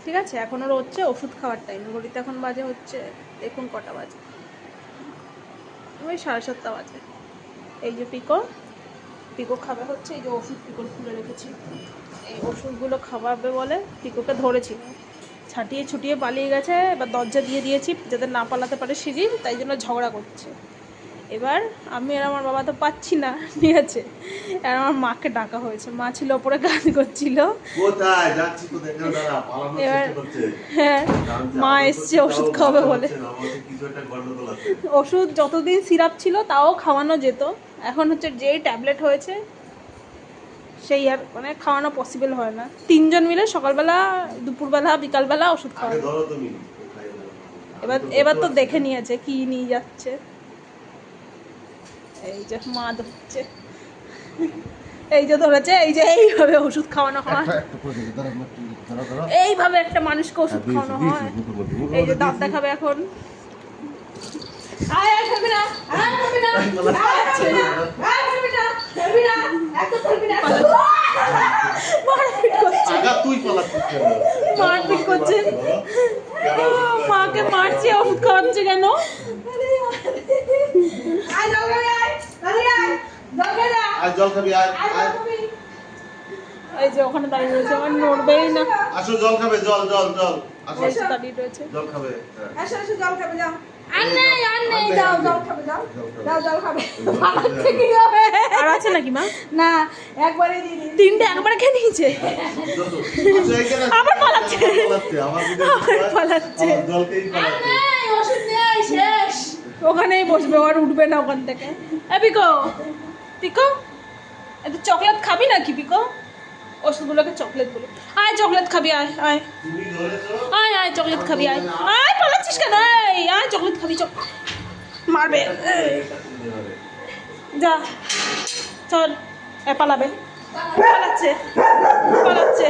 ঠিক আছে, এখন ওর হচ্ছে ওষুধ খাওয়ার টাইম। ঘড়িতে এখন বাজে হচ্ছে, দেখুন কটা বাজে, ওই 7:30 বাজে। এই যে পিকো খাবে হচ্ছে, এই যে ওষুধ পিকোর খুলে রেখেছি, এই ওষুধগুলো খাওয়াবে বলে পিকোকে ধরেছিল, ছাটিয়ে ছুটিয়ে পালিয়ে গেছে। এবার দরজা দিয়ে দিয়েছি যাতে না পালাতে পারে সিঁড়ির, তাই জন্য ঝগড়া করছে। এবার আমি আর আমার বাবা তো পাচ্ছি না, ঠিক আছে, আর আমার মাকে ডাকা হয়েছে, মা ছিল ওপরে গান করছিল। এবার হ্যাঁ, মা এসছে ওষুধ খাওয়াবে বলে। ওষুধ যতদিন সিরাপ ছিল তাও খাওয়ানো যেত, এখন হচ্ছে যেই ট্যাবলেট হয়েছে সেই আর মানে খাওয়ানো পসিবল হয় না। 3জন মিলে সকালবেলা, দুপুরবেলা, বিকালবেলা ওষুধ খাওয়ানো। এবার তো দেখে নিয়েছে কি নিয়ে যাচ্ছে। এই যে মা ধরছে, এই যে ধরেছে, এই যে এইভাবে ওষুধ খাওয়ানো হয়, এইভাবে একটা মানুষকে ওষুধ খাওয়ানো হয়। এই যে দাঁত দেখাবে এখন। মারপিট করছে, মাকে মারছে, ওষুধ খাওয়াচ্ছে কেন? এই যে ওখানে দাঁড়িয়ে রয়েছে, আমার নড়বেই না। আসো জল খাবে, জল জল জল আসো, দাঁড়িয়ে রয়েছে, জল খাবে। আসো আসো জল খাবে, যাও। আর নেই যাও, জল খাবে, যাও যাও, জল খাবে। আচ্ছা কি হবে? আর আছে নাকি মা? না, একবারে দিয়ে দিই। 3টে একবারে খেয়ে নিয়েছে, আবার পালাচ্ছে, আবার পালাচ্ছে। ওষুধ নেই, শেষ। ওখানেই বসবে, আর উঠবে না ওখান থেকে। পিকো পিকো, একটু চকলেট খাবি নাকি পিকো? ওষুধগুলোকে চকলেট বলে, আয় চকলেট খাবি, আয় আয় আয় আয়, চকলেট খাবি, আয় আয়, পালাচ্ছিস কেন? আয় চকলেট খাবি, মারবে, যা চল, পালাবে, পালাচ্ছে পালাচ্ছে।